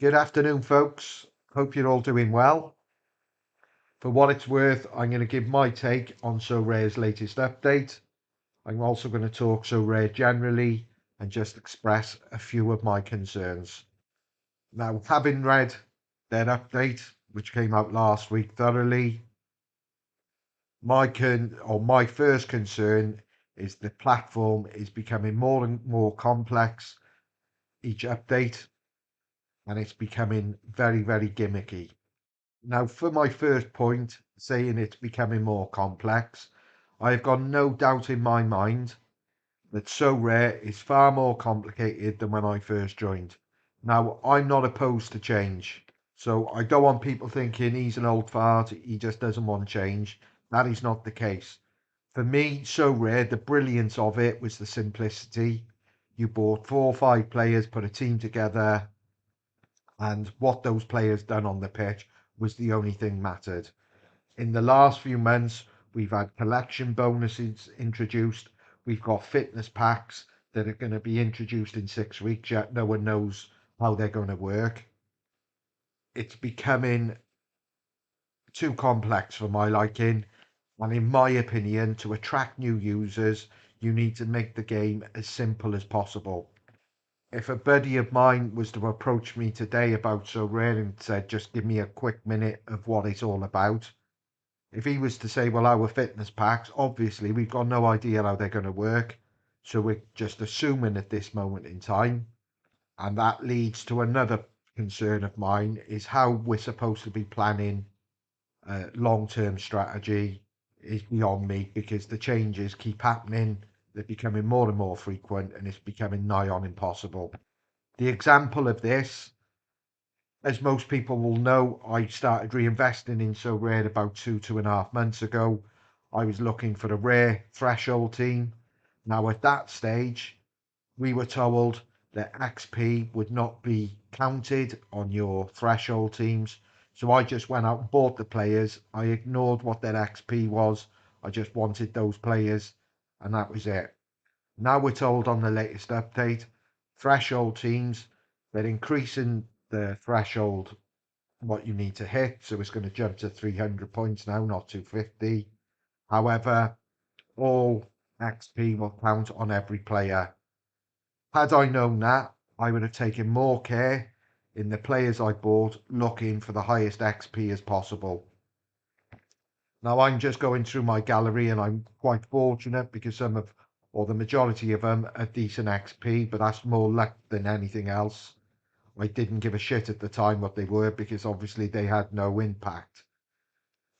Good afternoon, folks. Hope you're all doing well. For what it's worth, I'm going to give my take on Sorare's latest update. I'm also going to talk Sorare generally and just express a few of my concerns. Now, having read their update, which came out last week thoroughly, my first concern is the platform is becoming more and more complex each update, and it's becoming very, very gimmicky. Now, for my first point, saying it's becoming more complex, I have got no doubt in my mind that Sorare is far more complicated than when I first joined. Now, I'm not opposed to change, so I don't want people thinking he's an old fart, he just doesn't want change. That is not the case. For me, Sorare, the brilliance of it was the simplicity. You bought 4 or 5 players, put a team together, and what those players done on the pitch was the only thing mattered. In the last few months, we've had collection bonuses introduced. We've got fitness packs that are going to be introduced in 6 weeks, yet no one knows how they're going to work. It's becoming too complex for my liking. And in my opinion, to attract new users, you need to make the game as simple as possible. If a buddy of mine was to approach me today about Sorare and said, just give me a quick minute of what it's all about, if he was to say, well, our fitness packs, obviously we've got no idea how they're going to work. So we're just assuming at this moment in time. And that leads to another concern of mine is how we're supposed to be planning long-term strategy is beyond me because the changes keep happening. They're becoming more and more frequent and it's becoming nigh on impossible. The example of this, as most people will know, I started reinvesting in Sorare about 2.5 months ago. I was looking for a rare threshold team. Now, at that stage, we were told that XP would not be counted on your threshold teams. So I just went out and bought the players. I ignored what their XP was. I just wanted those players, and that was it. Now we're told on the latest update, threshold teams, they're increasing the threshold what you need to hit. So it's going to jump to 300 points now, not 250. However, all XP will count on every player. Had I known that, I would have taken more care in the players I bought, looking for the highest XP as possible. Now I'm just going through my gallery and I'm quite fortunate because some of, or the majority of them, are decent XP, but that's more luck than anything else. I didn't give a shit at the time what they were because obviously they had no impact.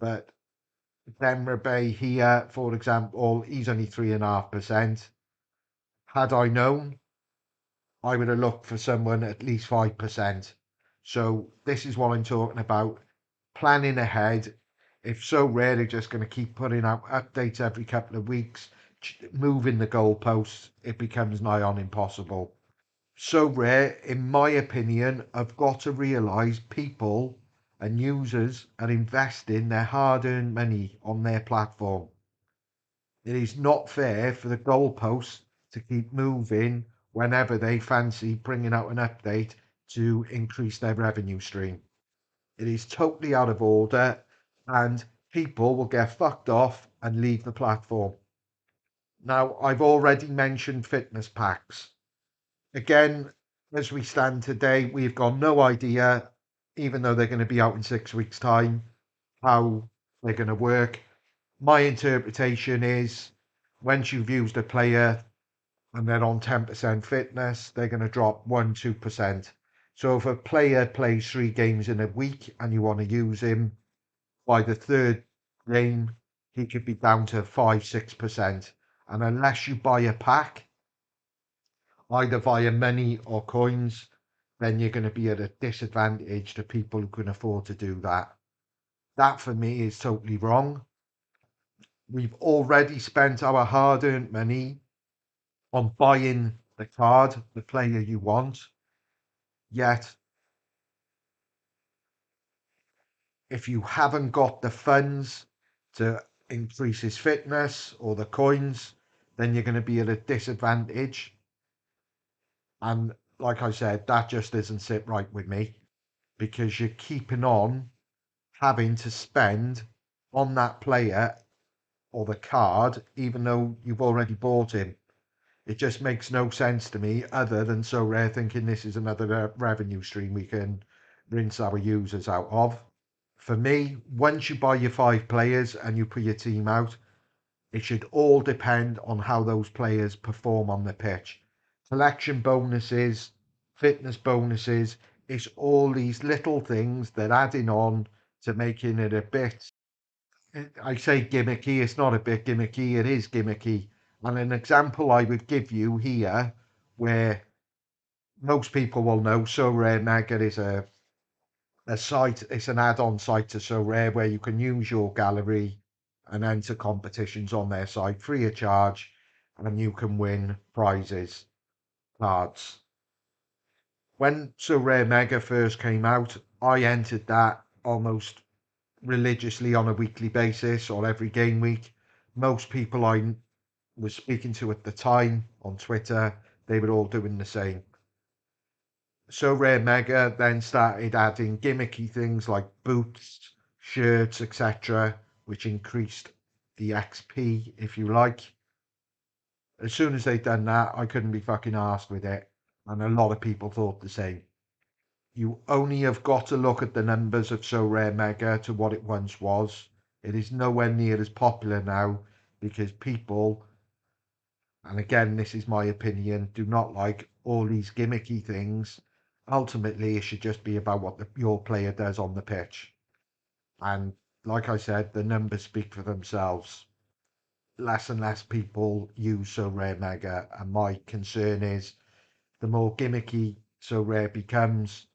But Demre here, for example, he's only 3.5%. Had I known, I would have looked for someone at least 5%. So this is what I'm talking about. Planning ahead. If Sorare they're just going to keep putting out updates every couple of weeks, moving the goalposts, it becomes nigh on impossible. Sorare, in my opinion, have got to realise people and users are investing their hard-earned money on their platform. It is not fair for the goalposts to keep moving whenever they fancy bringing out an update to increase their revenue stream. It is totally out of order and people will get fucked off and leave the platform. Now, I've already mentioned fitness packs. Again, as we stand today, we've got no idea, even though they're going to be out in 6 weeks' time, how they're going to work. My interpretation is once you've used a player and they're on 10% fitness, they're going to drop 1-2%. So if a player plays 3 games in a week and you want to use him, by the third game, he could be down to 5-6%. And unless you buy a pack, either via money or coins, then you're going to be at a disadvantage to people who can afford to do that. That for me is totally wrong. We've already spent our hard earned money on buying the card, the player you want. Yet, if you haven't got the funds to increase his fitness or the coins, then you're going to be at a disadvantage. And like I said, that just doesn't sit right with me. because you're keeping on having to spend on that player or the card, even though you've already bought him. It just makes no sense to me, other than So Rare thinking this is another revenue stream we can rinse our users out of. For me, once you buy your 5 players and you put your team out, it should all depend on how those players perform on the pitch. Collection bonuses, fitness bonuses, it's all these little things that adding on to making it a bit, I say gimmicky, it's not a bit gimmicky, it is gimmicky. And an example I would give you here, where most people will know, So Rare Mega is a site, it's an add-on site to So Rare where you can use your gallery and enter competitions on their site free of charge, and you can win prizes, cards. When So Rare Mega first came out, I entered that almost religiously on a weekly basis or every game week. Most people I was speaking to at the time on Twitter, they were all doing the same. So Rare Mega then started adding gimmicky things like boots, shirts, etc., which increased the XP, if you like. As soon as they'd done that, I couldn't be fucking arsed with it. And a lot of people thought the same. You only have got to look at the numbers of So Rare Mega to what it once was. It is nowhere near as popular now because people, and again, this is my opinion, do not like all these gimmicky things. Ultimately, it should just be about what your player does on the pitch. And like I said, the numbers speak for themselves. Less and less people use So Rare Mega, and my concern is the more gimmicky So Rare becomes,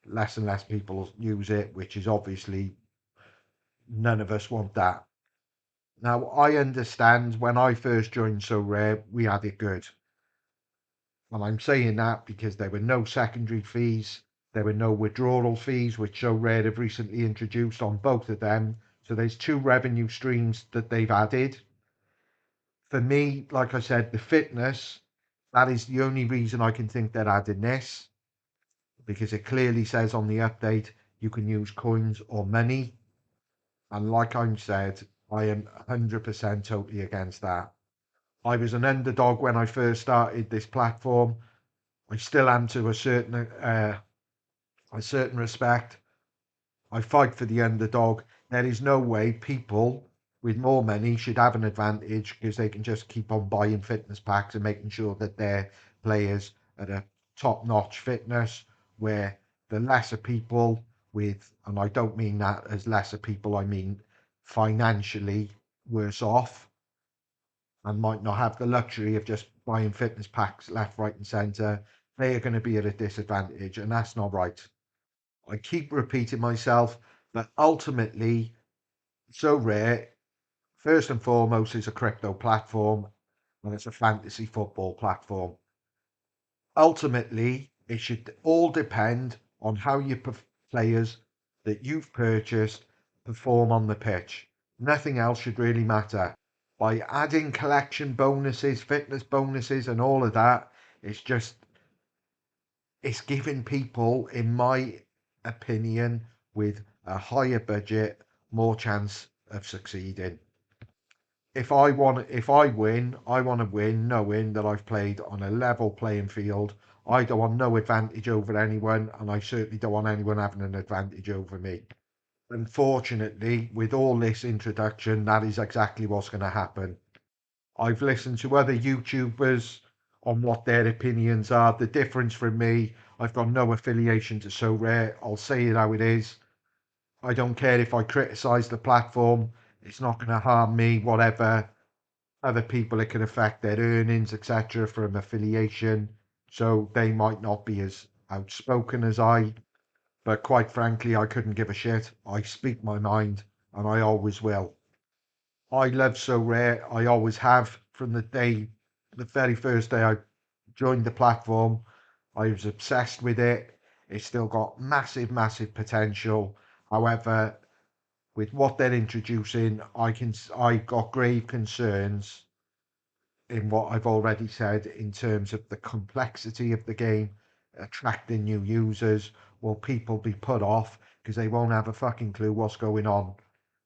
less and less people use it, which is obviously none of us want that. Now, I understand when I first joined So Rare, we had it good. And I'm saying that because there were no secondary fees, there were no withdrawal fees, which So Rare have recently introduced on both of them. So there's 2 revenue streams that they've added. For me, like I said, the fitness, that is the only reason I can think they're adding this, because it clearly says on the update you can use coins or money. And like I said, I am 100% totally against that. I was an underdog when I first started this platform. I still am to a certain respect. I fight for the underdog. There is no way people with more money should have an advantage because they can just keep on buying fitness packs and making sure that their players are a top-notch fitness, where the lesser people with, and I don't mean that as lesser people, I mean financially worse off and might not have the luxury of just buying fitness packs left, right, and centre, they are going to be at a disadvantage, and that's not right. I keep repeating myself, but ultimately, So Rare, first and foremost, is a crypto platform and it's a fantasy football platform. Ultimately, it should all depend on how your players that you've purchased perform on the pitch. Nothing else should really matter. By adding collection bonuses, fitness bonuses, and all of that, it's just it's giving people, in my opinion, with a higher budget, more chance of succeeding. If I win, I want to win knowing that I've played on a level playing field. I don't want no advantage over anyone, and I certainly don't want anyone having an advantage over me. Unfortunately, with all this introduction, that is exactly what's going to happen. I've listened to other YouTubers on what their opinions are. The difference from me, I've got no affiliation to So Rare. I'll say it how it is. I don't care if I criticize the platform. It's not going to harm me, whatever. Other people, it can affect their earnings, etc., from affiliation. So they might not be as outspoken as I. But quite frankly, I couldn't give a shit. I speak my mind, and I always will. I love So Rare. I always have from the very first day I joined the platform. I was obsessed with it. It's still got massive, massive potential. However, with what they're introducing, I got grave concerns in what I've already said in terms of the complexity of the game. attracting new users? Will people be put off because they won't have a fucking clue what's going on?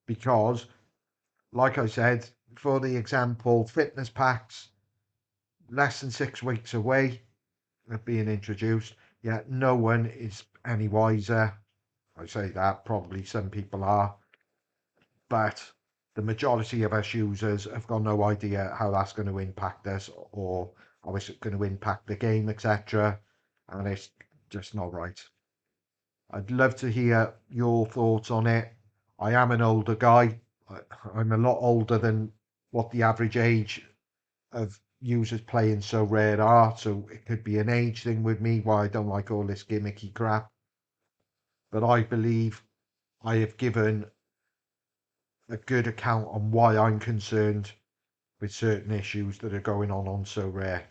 Because, like I said, for the example, fitness packs, less than 6 weeks away of being introduced, yet no one is any wiser. I say that, probably some people are, but the majority of us users have got no idea how that's going to impact us or how it's going to impact the game, etc. And it's just not right. I'd love to hear your thoughts on it. I am an older guy. I'm a lot older than what the average age of users playing Sorare are, so it could be an age thing with me why I don't like all this gimmicky crap. But I believe I have given a good account on why I'm concerned with certain issues that are going on Sorare.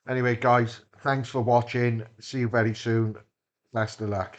Anyway, guys, thanks for watching. See you very soon. Best of luck.